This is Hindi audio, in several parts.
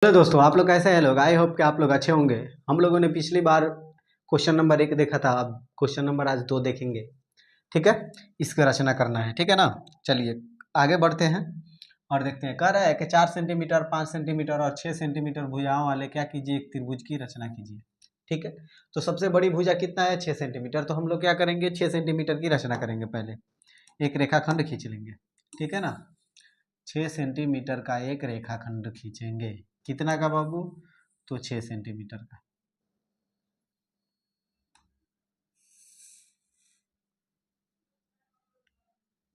हेलो दोस्तों, आप लोग कैसे हैं? लोग आई होप कि आप लोग अच्छे होंगे। हम लोगों ने पिछली बार क्वेश्चन नंबर 1 देखा था। अब क्वेश्चन नंबर आज 2 देखेंगे। ठीक है, इसका रचना करना है। ठीक है ना। चलिए आगे बढ़ते हैं और देखते हैं। कह रहा है कि 4 सेंटीमीटर, 5 सेंटीमीटर और 6 सेंटीमीटर भुजाओं वाले क्या कीजिए, एक त्रिभुज की रचना कीजिए। ठीक है, तो सबसे बड़ी भुजा कितना है? 6 सेंटीमीटर। तो हम लोग क्या करेंगे, 6 सेंटीमीटर की रचना करेंगे। पहले एक रेखाखंड खींच लेंगे। ठीक है ना, 6 सेंटीमीटर का एक रेखाखंड खींचेंगे। कितना का बाबू? तो 6 सेंटीमीटर का।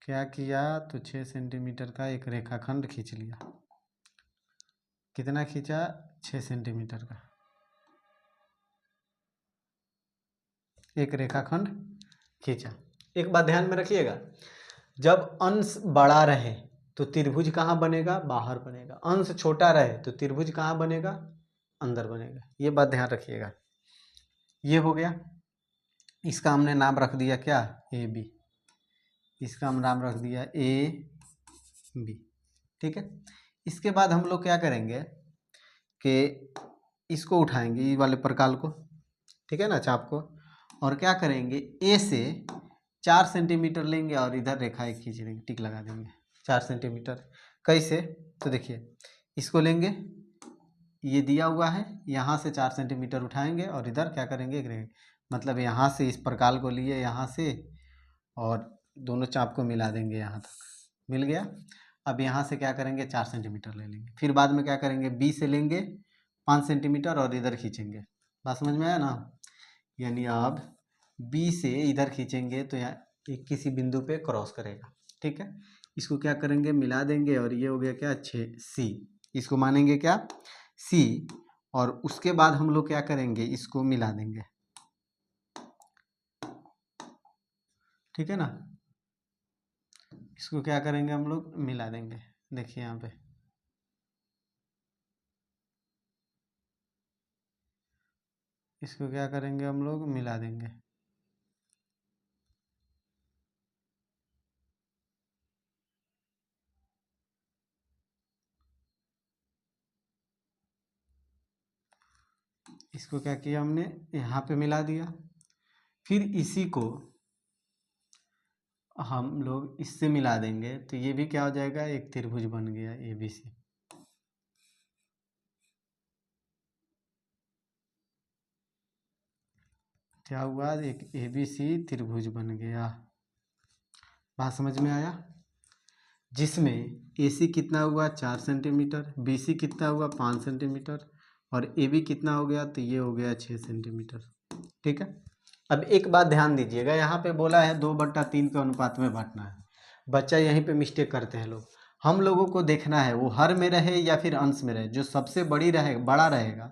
क्या किया? तो 6 सेंटीमीटर का एक रेखाखंड खींच लिया। कितना खींचा? 6 सेंटीमीटर का एक रेखाखंड खींचा। एक बात ध्यान में रखिएगा, जब अंश बड़ा रहे तो त्रिभुज कहाँ बनेगा? बाहर बनेगा। अंश छोटा रहे तो त्रिभुज कहाँ बनेगा? अंदर बनेगा। ये बात ध्यान रखिएगा। ये हो गया। इसका हमने नाम रख दिया क्या? A B. इसका हम नाम रख दिया ए बी। ठीक है, इसके बाद हम लोग क्या करेंगे कि इसको उठाएंगे, ये वाले प्रकाल को। ठीक है ना, चाप को। और क्या करेंगे, ए से 4 सेंटीमीटर लेंगे और इधर रेखा एक खींच लेंगे, टिक लगा देंगे 4 सेंटीमीटर। कैसे? तो देखिए, इसको लेंगे, ये दिया हुआ है, यहाँ से 4 सेंटीमीटर उठाएंगे और इधर क्या करेंगे, एक रेखा, मतलब यहाँ से इस प्रकाल को लिए यहाँ से और दोनों चाप को मिला देंगे, यहाँ तक मिल गया। अब यहाँ से क्या करेंगे, 4 सेंटीमीटर ले लेंगे। फिर बाद में क्या करेंगे, बी से लेंगे 5 सेंटीमीटर और इधर खींचेंगे। बात समझ में आया ना? यानी अब बी से इधर खींचेंगे तो यहाँ एक किसी बिंदु पे क्रॉस करेगा। ठीक है, इसको क्या करेंगे, मिला देंगे और ये हो गया क्या, 6 सी। इसको मानेंगे क्या? सी। और उसके बाद हम लोग क्या करेंगे, इसको मिला देंगे। ठीक है ना, इसको क्या करेंगे, हम लोग मिला देंगे। देखिए यहाँ पे इसको क्या करेंगे, हम लोग मिला देंगे। इसको क्या किया हमने, यहाँ पे मिला दिया। फिर इसी को हम लोग इससे मिला देंगे तो ये भी क्या हो जाएगा, एक त्रिभुज बन गया ए बी सी। क्या हुआ, एक ए बी सी त्रिभुज बन गया। बात समझ में आया? जिसमें ए सी कितना हुआ, 4 सेंटीमीटर, बी सी कितना हुआ, 5 सेंटीमीटर, और ए बी कितना हो गया, तो ये हो गया 6 सेंटीमीटर। ठीक है, अब एक बात ध्यान दीजिएगा, यहाँ पे बोला है 2/3 के अनुपात में बांटना है। बच्चा यहीं पे मिस्टेक करते हैं लोग। हम लोगों को देखना है वो हर में रहे या फिर अंश में रहे। जो सबसे बड़ी रहे, बड़ा रहेगा,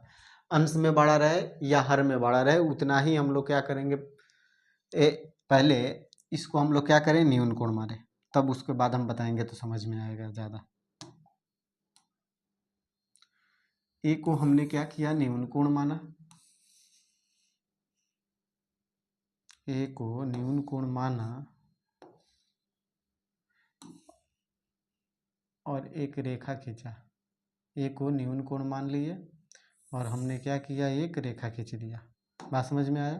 अंश में बड़ा रहे या हर में बड़ा रहे, उतना ही हम लोग क्या करेंगे, पहले इसको हम लोग क्या करें, न्यून कोण मारे, तब उसके बाद हम बताएंगे तो समझ में आएगा ज़्यादा। ए को हमने क्या किया, न्यून कोण माना। ए को न्यून कोण माना और एक रेखा खींचा। ए को न्यून कोण मान लिए और हमने क्या किया, एक रेखा खींच दिया। बात समझ में आया?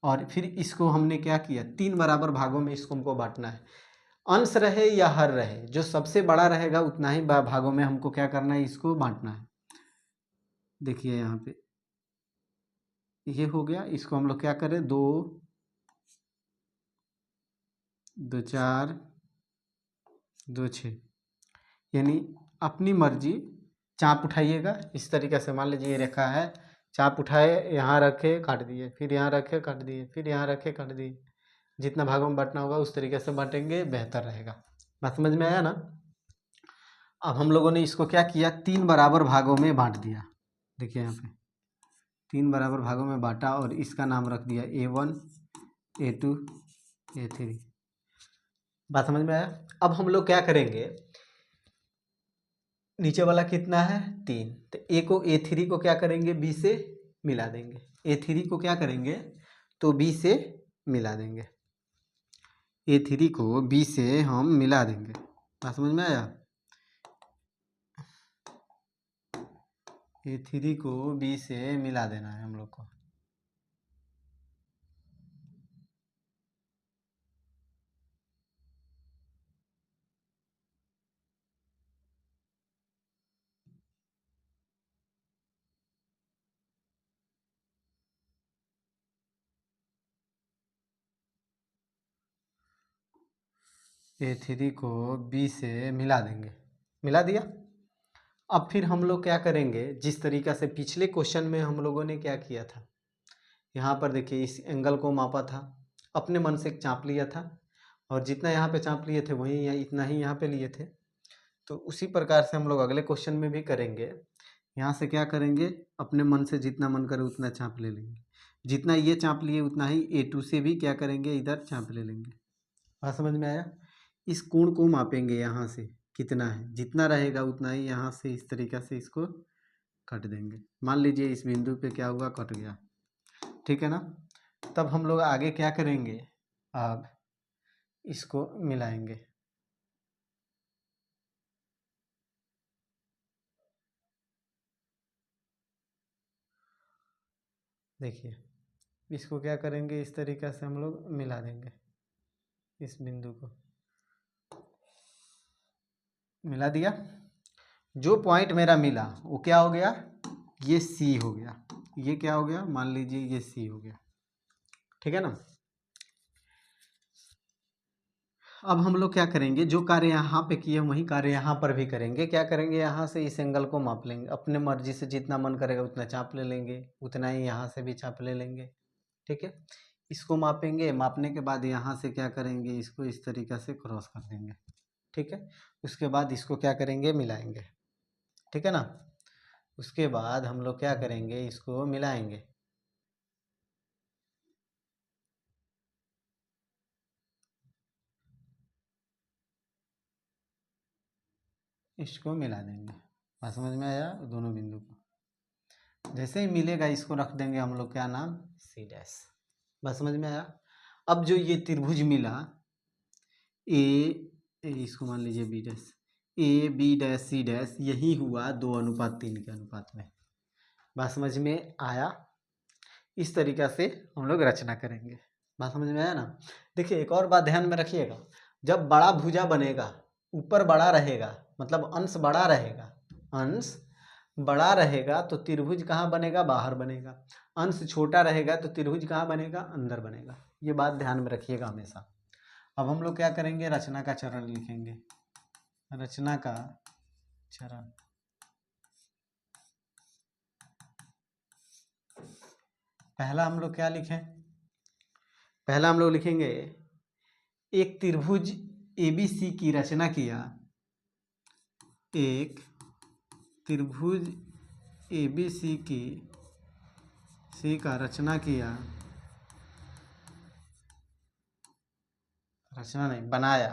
और फिर इसको हमने क्या किया, 3 बराबर भागों में इसको हमको बांटना है। अंश रहे या हर रहे, जो सबसे बड़ा रहेगा उतना ही भागों में हमको क्या करना है, इसको बांटना है। देखिए यहाँ पे ये हो गया। इसको हम लोग क्या करें, 2 2 4 2 6, यानी अपनी मर्जी चाप उठाइएगा। इस तरीके से मान लीजिए ये रेखा है, चाप उठाए, यहाँ रखे काट दिए, फिर यहाँ रखे काट दिए, फिर यहाँ रखे काट दिए। जितना भागों में बांटना होगा उस तरीके से बांटेंगे, बेहतर रहेगा। बात समझ में आया ना? अब हम लोगों ने इसको क्या किया, 3 बराबर भागों में बांट दिया। देखिए यहाँ पे 3 बराबर भागों में बांटा और इसका नाम रख दिया A1 A2 A3। बात समझ में आया? अब हम लोग क्या करेंगे, नीचे वाला कितना है, 3, तो ए को A3 को क्या करेंगे, बी से मिला देंगे। A3 को क्या करेंगे, तो बी से मिला देंगे। A3 को बी से हम मिला देंगे। बात समझ में आया? A3 को B से मिला देना है हम लोग को। A3 को B से मिला देंगे, मिला दिया। अब फिर हम लोग क्या करेंगे, जिस तरीक़ा से पिछले क्वेश्चन में हम लोगों ने क्या किया था, यहाँ पर देखिए इस एंगल को मापा था, अपने मन से चाँप लिया था और जितना यहाँ पे चाँप लिए थे वहीं इतना ही यहाँ पे लिए थे। तो उसी प्रकार से हम लोग अगले क्वेश्चन में भी करेंगे। यहाँ से क्या करेंगे, अपने मन से जितना मन करे उतना चाँप ले लेंगे, जितना ये चाँप लिए उतना ही A2 से भी क्या करेंगे, इधर चाँप ले लेंगे। बात समझ में आया। इस कोण को मापेंगे यहाँ से कितना है, जितना रहेगा उतना ही यहाँ से इस तरीक़ा से इसको काट देंगे। मान लीजिए इस बिंदु पे क्या हुआ, कट गया, ठीक है ना। तब हम लोग आगे क्या करेंगे, अब इसको मिलाएंगे। देखिए इसको क्या करेंगे, इस तरीक़ा से हम लोग मिला देंगे, इस बिंदु को मिला दिया। जो पॉइंट मेरा मिला वो क्या हो गया, ये सी हो गया, ये क्या हो गया, मान लीजिए ये सी हो गया, ठीक है ना। अब हम लोग क्या करेंगे, जो कार्य यहाँ पे किए वही कार्य यहाँ पर भी करेंगे। क्या करेंगे, यहाँ से इस एंगल को माप लेंगे, अपने मर्जी से जितना मन करेगा उतना चाप ले लेंगे, उतना ही यहाँ से भी चाप ले लेंगे, ठीक है। इसको मापेंगे, मापने के बाद यहाँ से क्या करेंगे, इसको इस तरीक़ा से क्रॉस कर देंगे, ठीक है। उसके बाद इसको क्या करेंगे, मिलाएंगे, ठीक है ना। उसके बाद हम लोग क्या करेंगे, इसको मिलाएंगे, इसको मिला देंगे। बात समझ में आया, दोनों बिंदु को जैसे ही मिलेगा इसको रख देंगे हम लोग क्या नाम, सी डैश। बात समझ में आया। अब जो ये त्रिभुज मिला इसको मान लीजिए B dash, A B dash C dash, यही हुआ 2:3 के अनुपात में। बात समझ में आया। इस तरीक़ा से हम लोग रचना करेंगे। बात समझ में आया ना। देखिए एक और बात ध्यान में रखिएगा, जब बड़ा भुजा बनेगा, ऊपर बड़ा रहेगा, मतलब अंश बड़ा रहेगा, अंश बड़ा रहेगा तो त्रिभुज कहाँ बनेगा, बाहर बनेगा। अंश छोटा रहेगा तो त्रिभुज कहाँ बनेगा, अंदर बनेगा। ये बात ध्यान में रखिएगा हमेशा। अब हम लोग क्या करेंगे, रचना का चरण लिखेंगे, रचना का चरण। पहला हम लोग क्या लिखें, पहला हम लोग लिखेंगे एक त्रिभुज ABC की रचना किया, एक त्रिभुज ABC की सी का रचना किया, रचना नहीं बनाया,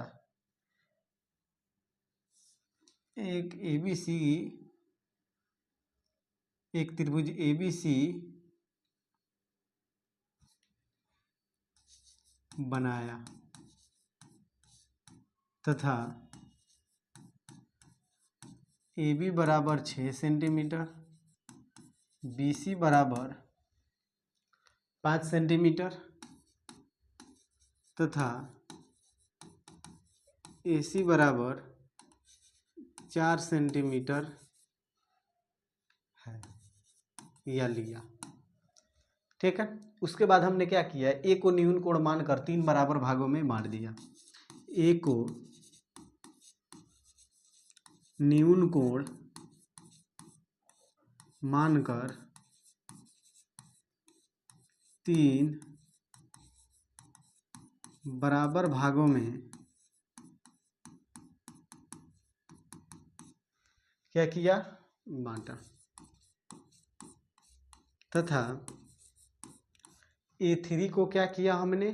एक ABC, एक त्रिभुज ABC बनाया तथा AB बराबर 6 सेंटीमीटर, BC बराबर 5 सेंटीमीटर तथा AC बराबर 4 सेंटीमीटर है, या लिया, ठीक है। उसके बाद हमने क्या किया, ए को न्यून कोण मानकर 3 बराबर भागों में बांट दिया। ए को न्यून कोण मानकर 3 बराबर भागों में क्या किया, बांटा तथा A3 को क्या किया हमने,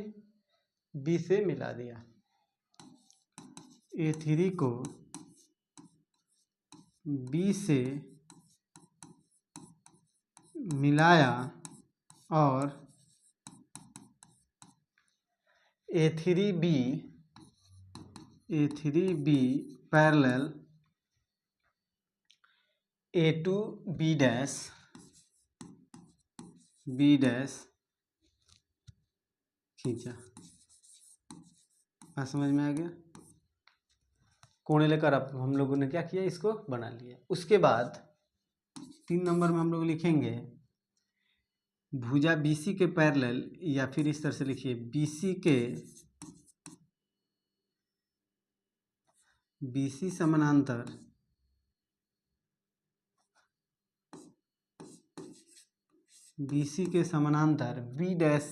B से मिला दिया। A3 को B से मिलाया और A3B parallel A to B dash B dash खींचा। बात समझ में आ गया। कोण लेकर अब हम लोगों ने क्या किया, इसको बना लिया। उसके बाद 3 नंबर में हम लोग लिखेंगे भुजा BC के पैरेलल, या फिर इस तरह से लिखिए BC समानांतर BC के समानांतर B डैश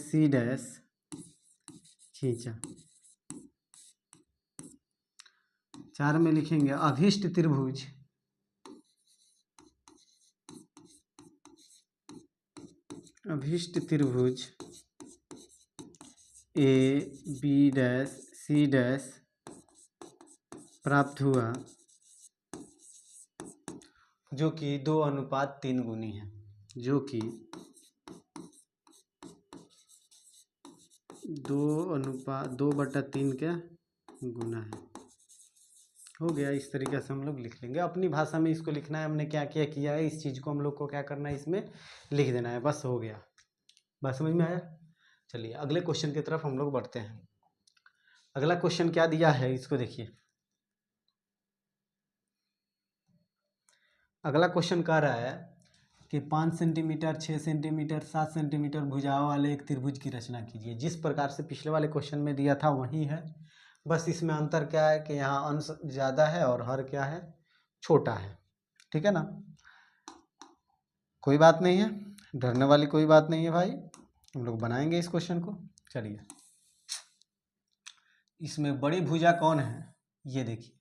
C डैश खींचा। 4 में लिखेंगे अभिष्ट त्रिभुज A B dash C dash प्राप्त हुआ, जो कि 2:3 गुनी है, जो कि 2:3 का गुना है। हो गया। इस तरीके से हम लोग लिख लेंगे। अपनी भाषा में इसको लिखना है। हमने क्या क्या किया है, इस चीज़ को हम लोग को क्या करना है, इसमें लिख देना है। बस हो गया। बात समझ में आया। चलिए अगले क्वेश्चन की तरफ हम लोग बढ़ते हैं। अगला क्वेश्चन क्या दिया है, इसको देखिए। अगला क्वेश्चन कह रहा है कि 5 सेंटीमीटर, 6 सेंटीमीटर, 7 सेंटीमीटर भुजाओं वाले एक त्रिभुज की रचना कीजिए। जिस प्रकार से पिछले वाले क्वेश्चन में दिया था वही है, बस इसमें अंतर क्या है कि यहाँ अंश ज़्यादा है और हर क्या है, छोटा है। ठीक है ना। कोई बात नहीं है, डरने वाली कोई बात नहीं है भाई, हम लोग बनाएंगे इस क्वेश्चन को। चलिए, इसमें बड़ी भुजा कौन है, ये देखिए।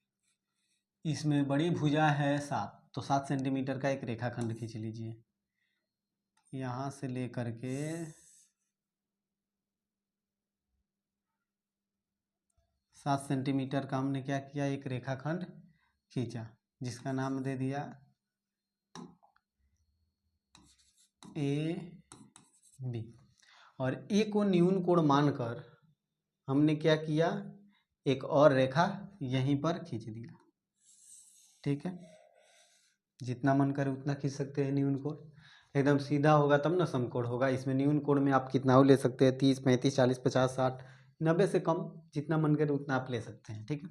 इसमें बड़ी भुजा है 7, तो 7 सेंटीमीटर का एक रेखाखंड खींच लीजिए। यहाँ से लेकर के 7 सेंटीमीटर का हमने क्या किया, एक रेखाखंड खींचा, जिसका नाम दे दिया AB। और ए को न्यून कोण मानकर हमने क्या किया, एक और रेखा यहीं पर खींच दिया। ठीक है, जितना मन करे उतना खींच सकते हैं न्यून कोण। एकदम सीधा होगा तब ना समकोण होगा। इसमें न्यून कोण में आप कितना हो ले सकते हैं, 30, 35, 40, 50, 60, 90 से कम, जितना मन करे उतना आप ले सकते हैं। ठीक है।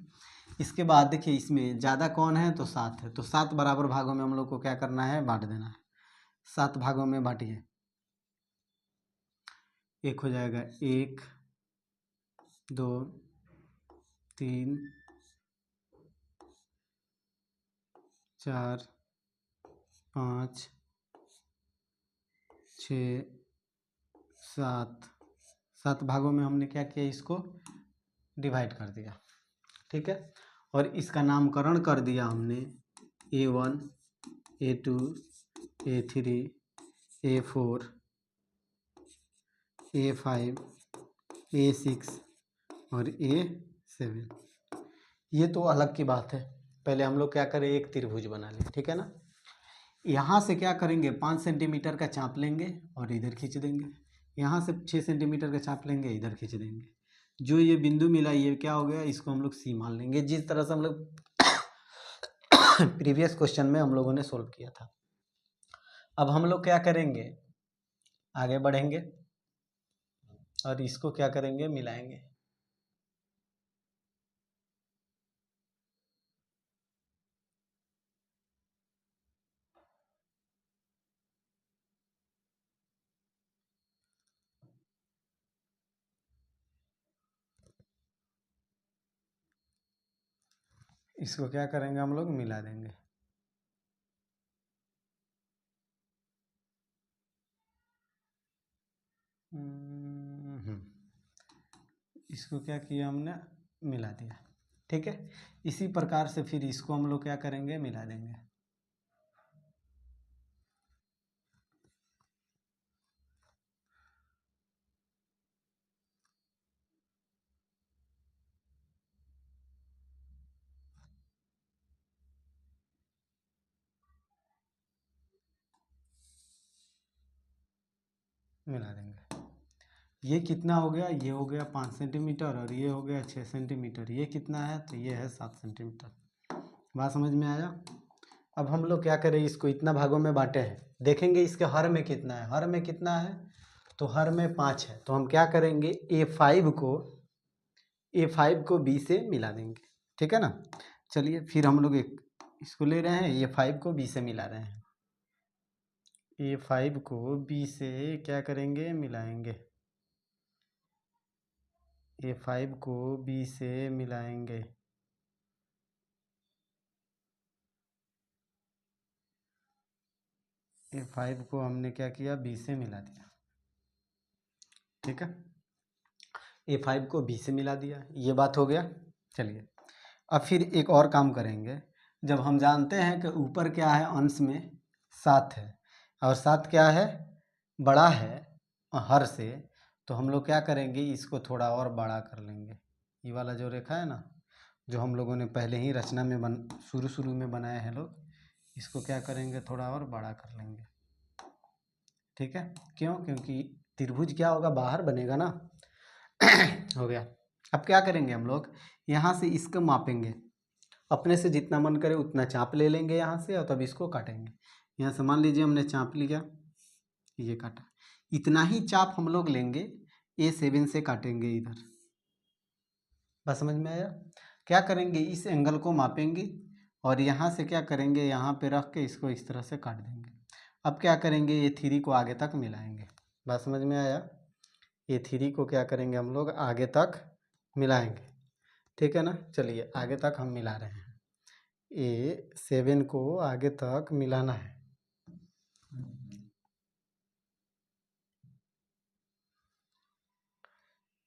इसके बाद देखिए, इसमें ज़्यादा कौन है, तो 7 है। तो 7 बराबर भागों में हम लोग को क्या करना है, बांट देना है। 7 भागों में बांटिए। एक हो जाएगा 1, 2, 3, 4, 5, 6, 7। 7 भागों में हमने क्या किया, इसको डिवाइड कर दिया। ठीक है। और इसका नामकरण कर दिया हमने A1, A2, A3, A4, A5, A6 और A7। ये तो अलग की बात है। पहले हम लोग क्या करें, एक त्रिभुज बना लें। ठीक है ना। यहाँ से क्या करेंगे, 5 सेंटीमीटर का चाप लेंगे और इधर खींच देंगे। यहाँ से 6 सेंटीमीटर का चाप लेंगे, इधर खींच देंगे। जो ये बिंदु मिला, ये क्या हो गया, इसको हम लोग C मान लेंगे, जिस तरह से हम लोग प्रीवियस क्वेश्चन में हम लोगों ने सोल्व किया था। अब हम लोग क्या करेंगे, आगे बढ़ेंगे और इसको क्या करेंगे, मिलाएंगे। इसको क्या करेंगे, हम लोग मिला देंगे। इसको क्या किया हमने, मिला दिया। ठीक है। इसी प्रकार से फिर इसको हम लोग क्या करेंगे, मिला देंगे। मिला देंगे। ये कितना हो गया, ये हो गया 5 सेंटीमीटर और ये हो गया 6 सेंटीमीटर। ये कितना है, तो ये है 7 सेंटीमीटर। बात समझ में आया। अब हम लोग क्या करें, इसको इतना भागों में बांटे हैं, देखेंगे इसके हर में कितना है। हर में कितना है, तो हर में 5 है। तो हम क्या करेंगे, A5 को B से मिला देंगे, ठीक है ना। चलिए फिर हम लोग एक इसको ले रहे हैं, A5 को B से मिला रहे हैं। A5 को B से क्या करेंगे, मिलाएंगे। A5 को B से मिलाएंगे। A5 को हमने क्या किया, B से मिला दिया, ठीक है। A5 को B से मिला दिया, ये बात हो गया। चलिए अब फिर एक और काम करेंगे। जब हम जानते हैं कि ऊपर क्या है, अंश में 7 है और 7 क्या है, बड़ा है हर से, तो हम लोग क्या करेंगे, इसको थोड़ा और बड़ा कर लेंगे। ये वाला जो रेखा है ना, जो हम लोगों ने पहले ही रचना में शुरू में बनाए हैं लोग, इसको क्या करेंगे, थोड़ा और बड़ा कर लेंगे, ठीक है। क्यों, क्योंकि त्रिभुज क्या होगा, बाहर बनेगा ना। हो गया। अब क्या करेंगे हम लोग, यहाँ से इसको मापेंगे, अपने से जितना मन करे उतना चाप ले लेंगे यहाँ से, और तब इसको काटेंगे। यहाँ से मान लीजिए हमने चाप लिया, ये काटा, इतना ही चाप हम लोग लेंगे, A7 से काटेंगे इधर। बस समझ में आया। क्या करेंगे, इस एंगल को मापेंगे और यहाँ से क्या करेंगे, यहाँ पे रख के इसको इस तरह से काट देंगे। अब क्या करेंगे, A3 को आगे तक मिलाएंगे। बात समझ में आया। A3 को क्या करेंगे, हम लोग आगे तक मिलाएंगे, ठीक है ना। चलिए आगे तक हम मिला रहे हैं। A7 को आगे तक मिलाना है।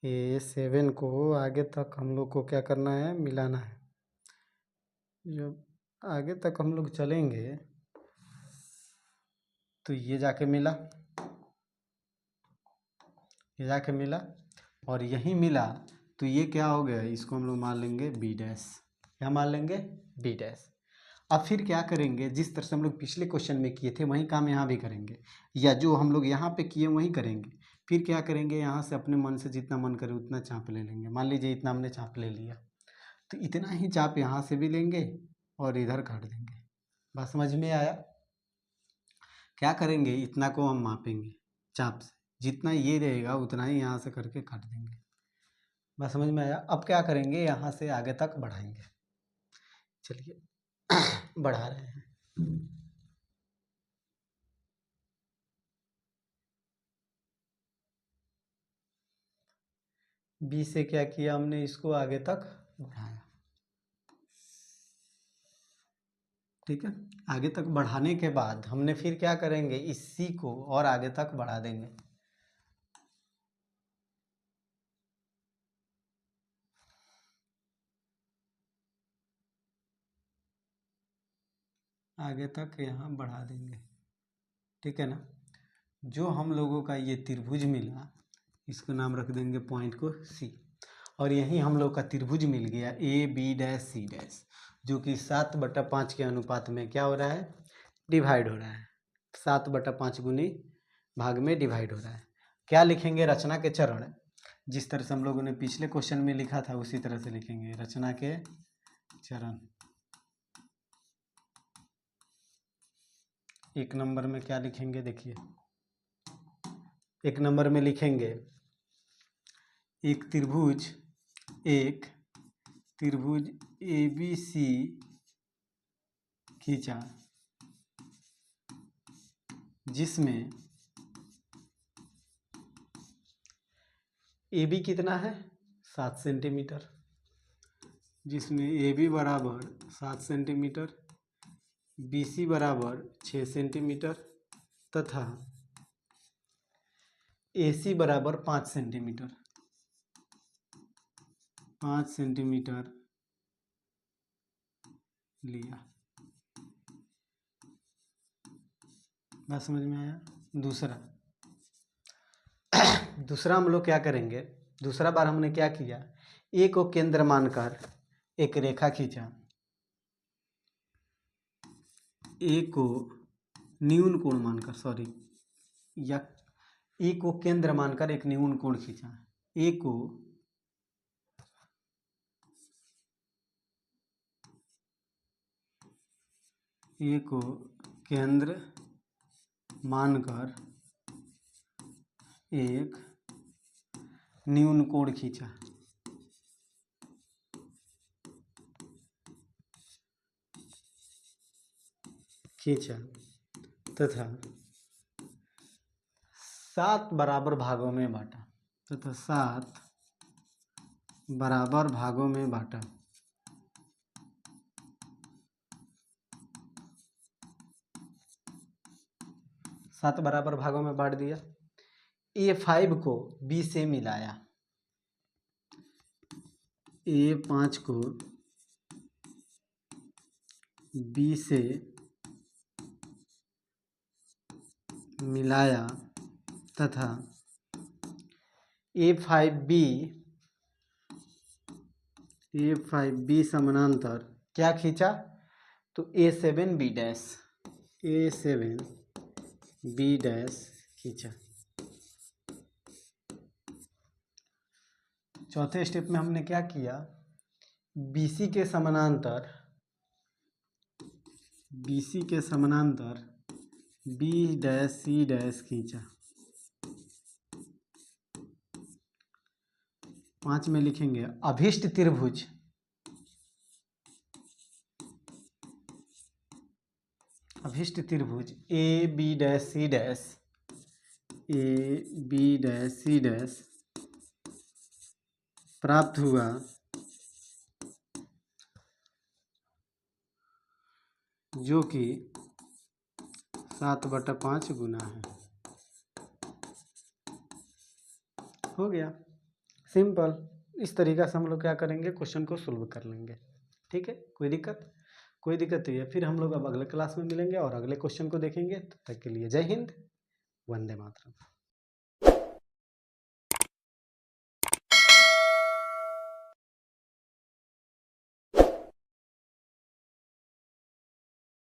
A7 को आगे तक हम लोग को क्या करना है, मिलाना है। जब आगे तक हम लोग चलेंगे तो ये जाके मिला, ये जाके मिला और यहीं मिला, तो ये क्या हो गया, इसको हम लोग मान लेंगे B डैश। क्या मान लेंगे, B डैश। अब फिर क्या करेंगे, जिस तरह से हम लोग पिछले क्वेश्चन में किए थे वही काम यहाँ भी करेंगे, या जो हम लोग यहाँ पे किए वही करेंगे। फिर क्या करेंगे, यहाँ से अपने मन से जितना मन करे उतना चाप ले लेंगे। मान लीजिए इतना हमने चाप ले लिया, तो इतना ही चाप यहाँ से भी लेंगे और इधर काट देंगे। बात समझ में आया। क्या करेंगे, इतना को हम मापेंगे चाप से, जितना ये रहेगा उतना ही यहाँ से करके काट देंगे। बात समझ में आया। अब क्या करेंगे, यहाँ से आगे तक बढ़ाएंगे। चलिए बढ़ा रहे हैं। B से क्या किया हमने, इसको आगे तक बढ़ाया, ठीक है। आगे तक बढ़ाने के बाद हमने फिर क्या करेंगे, इस C को और आगे तक बढ़ा देंगे। आगे तक यहाँ बढ़ा देंगे, ठीक है ना। जो हम लोगों का ये त्रिभुज मिला, इसको नाम रख देंगे पॉइंट को C। और यहीं हम लोग का त्रिभुज मिल गया AB डैश C डैश, जो कि 7/5 के अनुपात में क्या हो रहा है, डिवाइड हो रहा है। 7/5 गुनी भाग में डिवाइड हो रहा है। क्या लिखेंगे, रचना के चरण, जिस तरह से हम लोगों ने पिछले क्वेश्चन में लिखा था उसी तरह से लिखेंगे, रचना के चरण। एक नंबर में क्या लिखेंगे, देखिए एक नंबर में लिखेंगे, एक त्रिभुज ABC खींचा, जिसमें AB कितना है, 7 सेंटीमीटर, जिसमें AB बराबर 7 सेंटीमीटर, BC बराबर 6 सेंटीमीटर तथा AC बराबर 5 सेंटीमीटर, 5 सेंटीमीटर लिया। बात समझ में आया। दूसरा हम लोग क्या करेंगे, दूसरा बार हमने क्या किया, A को केंद्र मानकर एक रेखा खींचा, A को न्यून कोण मानकर, या A को केंद्र मानकर एक न्यून कोण खींचा। A को ए को केंद्र मानकर एक न्यून कोण खींचा। तथा 7 बराबर भागों में बांटा। 7 बराबर भागों में बांटा। सात बराबर भागों में बांट दिया। A5 को B से मिलाया। A5 को B से मिलाया तथा A5B समानांतर क्या खींचा? तो A7B डैश खींचा। चौथे स्टेप में हमने क्या किया? BC के समानांतर B डैश C डैश खींचा। 5 में लिखेंगे अभिष्ट त्रिभुज AB डैश C डैश प्राप्त हुआ जो कि 7/5 गुना है। हो गया सिंपल। इस तरीका से हम लोग क्या करेंगे, क्वेश्चन को सोल्व कर लेंगे। ठीक है, कोई दिक्कत नहीं है। फिर हम लोग अब अगले क्लास में मिलेंगे और अगले क्वेश्चन को देखेंगे। तब तक के लिए जय हिंद, वंदे मातरम।